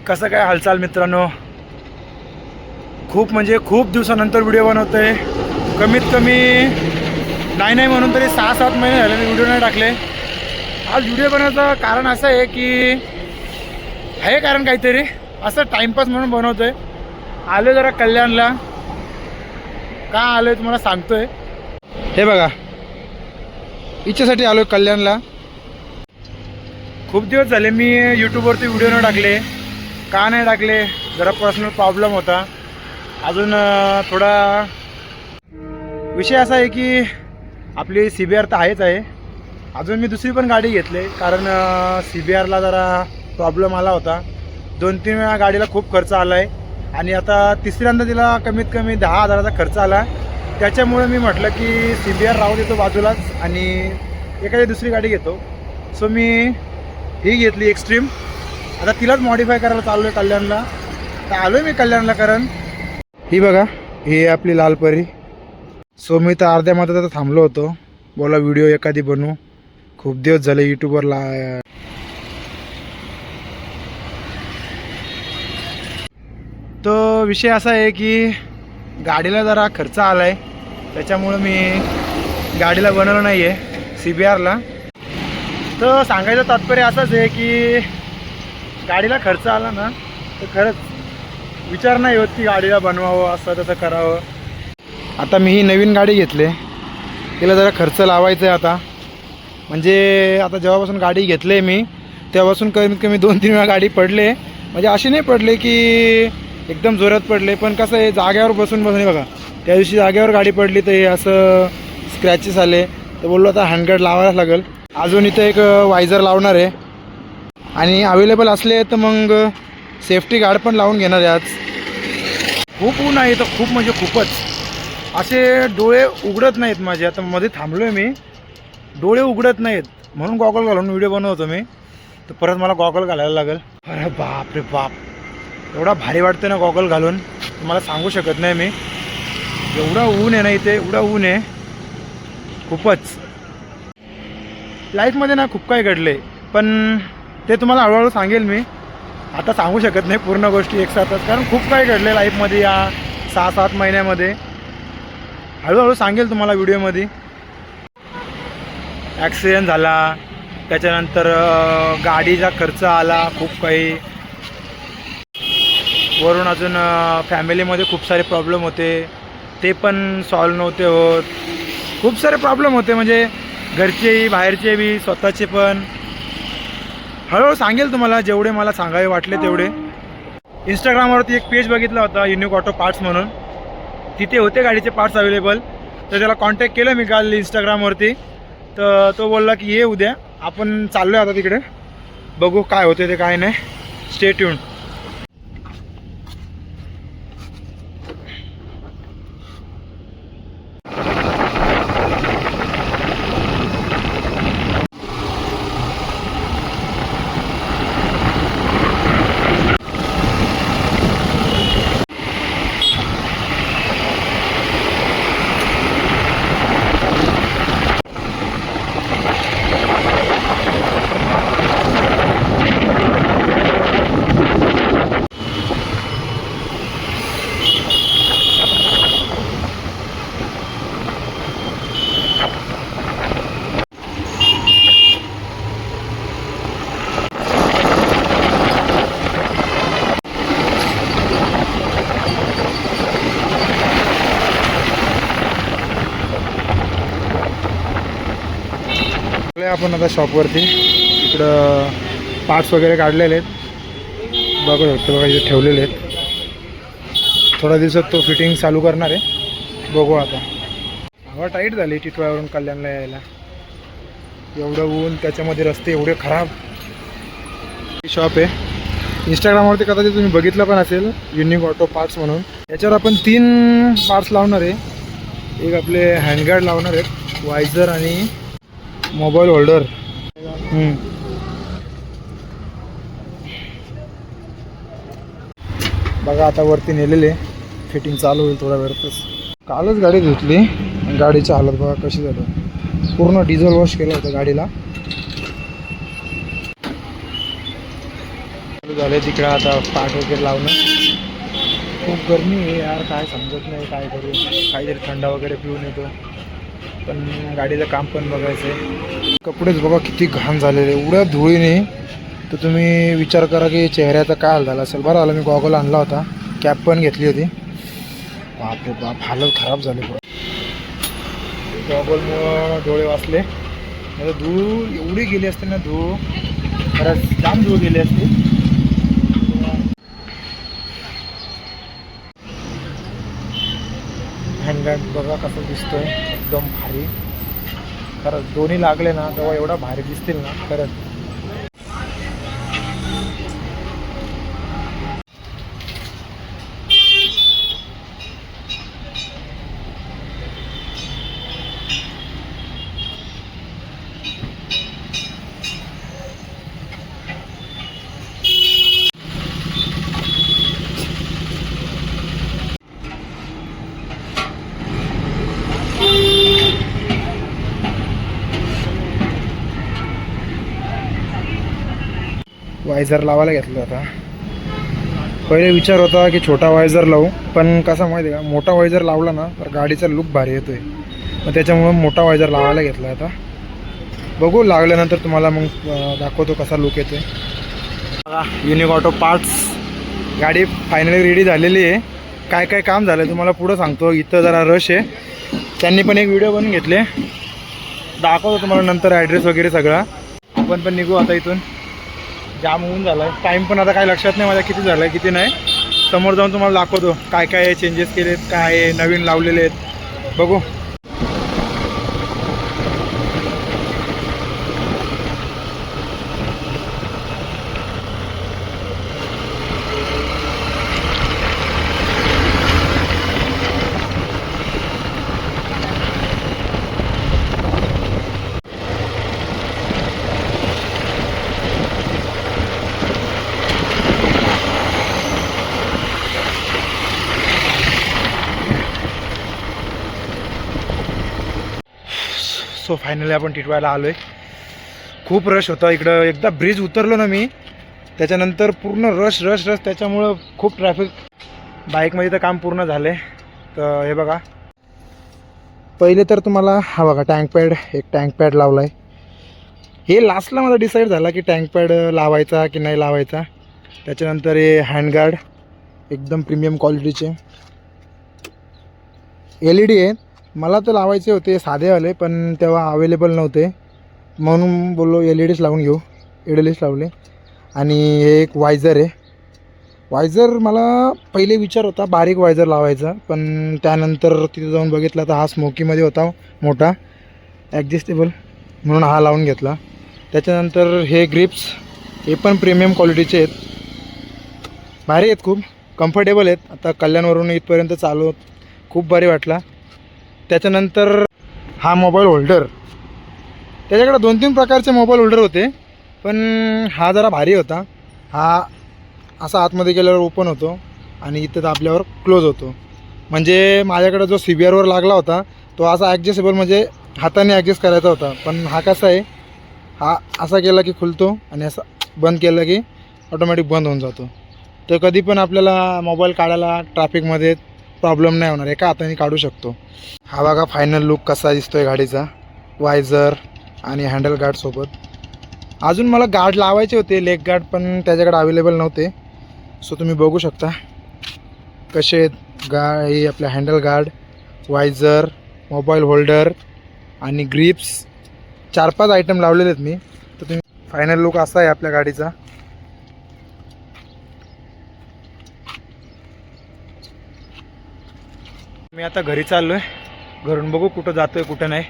कसं काय हालचाल मित्रांनो. खूप म्हणजे खूप दिवसानंतर व्हिडिओ बनवतोय. कमीत कमी नाही म्हणून तरी 6-7 महिने झाले मी व्हिडिओ नाही टाकले. आज व्हिडिओ बनवायचं कारण असं आहे की आहे कारण काहीतरी असं टाईमपास म्हणून बनवतोय. आलो जरा कल्याणला. का आलो आहे तुम्हाला सांगतोय. हे बघा इच्छेसाठी आलो कल्याणला. खूप दिवस झाले मी यूट्यूबवरती व्हिडिओ न टाकले. का नाही टाकले, जरा पर्सनल प्रॉब्लेम होता. अजून थोडा विषय असा आहे की आपली CBR तर आहेच आहे. अजून मी दुसरी पण गाडी घेतली कारण CBRला जरा प्रॉब्लेम आला होता. 2-3 वेळा गाडीला खूप खर्च आला आहे आणि आता तिसऱ्यांदा तिला कमीत कमी 10,000चा खर्च आला. त्याच्यामुळे मी म्हटलं की CBR राहू देतो बाजूलाच आणि एखादी दुसरी गाडी घेतो. सो मी ही घेतली एक्स्ट्रीम. आता तिलाच मॉडिफाय करायला चाललो आहे कल्याणला. तर आलो आहे मी कल्याणला कारण ही बघा ही आपली लालपरी. सो मी तर अर्ध्या मधात थांबलो होतो. बोला व्हिडिओ एखादी बनवू. खूप दिवस झाले यूट्यूबवरला. तो विषय असा आहे की गाडीला जरा खर्च आला आहे. त्याच्यामुळं मी गाडीला बनवलं नाही आहे CBRला. तर सांगायचं तात्पर्य असंच आहे की गाडीला खर्च आला ना तर खरंच विचार नाही होत की गाडीला बनवावं, असं तसं करावं. आता मी ही नवीन गाडी घेतली. तिला जरा खर्च लावायचा आहे आता. म्हणजे आता जेव्हापासून गाडी घेतली आहे मी तेव्हापासून कमीत कमी 2-3 वेळा गाडी पडले. म्हणजे अशी नाही पडले की एकदम जोरात पडले, पण कसं आहे जाग्यावर बसून बघा त्या दिवशी जाग्यावर गाडी पडली तर हे असं स्क्रॅचेस आले. तर बोललो आता हँडगार्ड लावायलाच लागेल. अजून इथं एक वायझर लावणार आहे आणि अवेलेबल असले तर मग सेफ्टी गार्ड पण लावून घेणार आहे आज. खूप ऊन आहे तर खूप म्हणजे खूपच. असे डोळे उघडत नाहीत माझे. आता मध्ये थांबलो आहे मी, डोळे उघडत नाहीत म्हणून गॉगल घालून व्हिडिओ बनवतो मी. तर परत मला गॉगल घालायला लागेल. अरे बाप रे बाप, एवढा भारी वाटतं ना गॉगल घालून, तुम्हाला सांगू शकत नाही मी. एवढा ऊन आहे ना इथे, एवढा ऊन आहे खूपच. लाईफमध्ये ना खूप काही घडले पण ते तुम्हाला हळूहळू सांगेल मी. आता सांगू शकत नाही पूर्ण गोष्टी एकसाथच कारण खूप काही घडले लाईफमध्ये या 6-7 महिन्यामध्ये. हळूहळू सांगेल तुम्हाला व्हिडिओमध्ये. ॲक्सिडेंट झाला, त्याच्यानंतर गाडीचा खर्च आला खूप काही, वरून अजून फॅमिलीमध्ये खूप सारे प्रॉब्लेम होते ते पण सॉल्व नव्हते होत. खूप सारे प्रॉब्लेम होते म्हणजे घरचेही बाहेरचे बी स्वतःचे पण. हळूहळू सांगेल तुम्हाला जेवढे मला सांगावे वाटले तेवढे. इंस्टाग्रामवरती एक पेज बघितला होता युनिक ऑटो पार्ट्स म्हणून. तिथे होते गाडीचे पार्ट्स अवेलेबल. तर त्याला कॉन्टॅक्ट केलं मी काल इंस्टाग्रामवरती. तर तो बोलला की ये उद्या. आपण चाललो आहे आता तिकडे, बघू काय होते ते काय नाही. Stay tune. आपण आता शॉपवरती. इकडं पार्ट्स वगैरे काढलेले आहेत, बघू शकतो बघा इथे ठेवलेले आहेत. थोड्या दिवसात तो फिटिंग चालू करणार आहे, बघू आता. हवा टाईट झाली टिटवाळ्यावरून कल्याणला यायला. एवढं ऊन, त्याच्यामध्ये रस्ते एवढे खराब. शॉप आहे, इंस्टाग्रामवरती कदाचित तुम्ही बघितलं पण असेल युनिक ऑटो पार्ट्स म्हणून. याच्यावर आपण 3 पार्ट्स लावणार आहे. एक आपले हँडगार्ड लावणार आहेत, वायझर आणि मोबाईल होल्डर. बघा आता वरती नेलेले, फिटिंग चालू होईल थोड्या वेळातच. कालच गाडी धुतली, गाडीची हालत बघा कशी झाली. पूर्ण डिझेल वॉश केलं होतं गाडीला. सुरू झाले तिकडं आता पाठ वगैरे लावणं. खूप गरमी आहे यार, काय समजत नाही काय करू. काहीतरी थंडा वगैरे पिऊन येतो, पण गाडीचं काम पण बघायचं आहे. कपडेच बघा किती घाण झालेले एवढ्या धुळीने, तर तुम्ही विचार करा की चेहऱ्याचा काय हाल झाला असेल. बरं झालं मी गॉगल आणला होता, कॅप पण घेतली होती. बापरे बाप, हालत खराब झाली. गॉगलमुळं डोळे वाचले, आता धूळ एवढी गेली असते ना, धूळ खरंच जाम धूळ गेली असते. हँडगार्ड बघा कसं दिसतोय, एकदम भारी. खरंच दोन्ही लागले ना तेव्हा एवढा भारी दिसतील ना खरंच. वायझर लावायला घेतलं होता. पहिले विचार होता की छोटा वायझर लावू, पण कसा माहिती आहे का, मोठा वायझर लावला ना तर गाडीचा लुक भारी येतोय, मग त्याच्यामुळं मोठा वायझर लावायला घेतला आता. बघू लागल्यानंतर तुम्हाला मग दाखवतो कसा लुक येतोय. बघा युनिक ऑटो पार्ट्स गाडी फायनली रेडी झालेली आहे. काय काय काम झालं तुम्हाला पुढं सांगतो. इथं जरा रश आहे, त्यांनी पण एक व्हिडिओ बनवून घेतले, दाखवतो तुम्हाला नंतर ॲड्रेस वगैरे सगळा. आपण पण निघू आता इथून, जाम होऊन झाला आहे. टाईम पण आता काय लक्षात नाही माझ्या किती झालं आहे किती नाही. समोर जाऊन तुम्हाला दाखवतो काय काय चेंजेस केलेत, काय नवीन लावलेले आहेत बघू. सो फायनली आपण टिटवाळ्याला आलो आहे. खूप रश होता इकडं. एकदा ब्रिज उतरलो ना मी, त्याच्यानंतर पूर्ण रश रश रश, त्याच्यामुळं खूप ट्रॅफिक. बाईकमध्ये तर काम पूर्ण झालं आहे. तर हे बघा, पहिले तर तुम्हाला हा बघा टँक पॅड, एक टँक पॅड लावला आहे. हे लास्टला मला डिसाईड झाला की टँक पॅड लावायचा की नाही लावायचा. त्याच्यानंतर हे हँडगार्ड एकदम प्रीमियम क्वालिटीचे LED आहेत. मला तर लावायचे होते साधेवाले, पण तेव्हा अवेलेबल नव्हते, म्हणून बोललो LEDच लावून घेऊ. LEDच लावले. आणि हे एक वायझर आहे. वायझर मला पहिले विचार होता बारीक वायझर लावायचा, पण त्यानंतर तिथे जाऊन बघितला तर हा स्मोकीमध्ये होता मोठा ॲडजस्टेबल, म्हणून हा लावून घेतला. त्याच्यानंतर हे ग्रिप्स, हे पण प्रीमियम क्वालिटीचे आहेत, भारी आहेत, खूप कम्फर्टेबल आहेत. आता कल्याणवरून इथपर्यंत चालू खूप भारी वाटला. त्याच्यानंतर हा मोबाईल होल्डर, त्याच्याकडे 2-3 प्रकारचे मोबाईल होल्डर होते, पण हा जरा भारी होता. हा असा आतमध्ये गेल्यावर ओपन होतो आणि इथं दाबल्यावर क्लोज होतो. म्हणजे माझ्याकडे जो CBRवर लागला होता तो असा ॲडजस्टेबल, म्हणजे हाताने ॲडजस्ट करायचा होता, पण हा कसा आहे, हा असा केला की खुलतो आणि असा बंद केला की ऑटोमॅटिक बंद होऊन जातो. तर कधी पण आपल्याला मोबाईल काढायला ट्रॅफिकमध्ये प्रॉब्लेम नाही होणार, एका हाताने काढू शकतो. हा बघा फायनल लुक कसा दिसतो आहे गाडीचा, वायझर आणि हँडल गार्डसोबत. अजून मला गार्ड लावायचे होते, लेग गार्ड, पण त्याच्याकडे अवेलेबल नव्हते. सो तुम्ही बघू शकता कसे आहेत हे आपले हँडल गार्ड, वायझर, मोबाईल होल्डर आणि ग्रिप्स. 4-5 आयटम लावलेले आहेत मी. तर तुम्ही फायनल लुक असा आहे आपल्या गाडीचा. मी आता घरी चाललो आहे, घरून बघू कुठं जातो आहे कुठं नाही.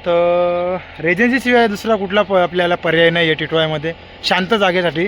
तर रेजन्सीशिवाय दुसरा कुठला आपल्याला पर्याय नाही आहे टिटवाळ्यामध्ये शांत जागेसाठी.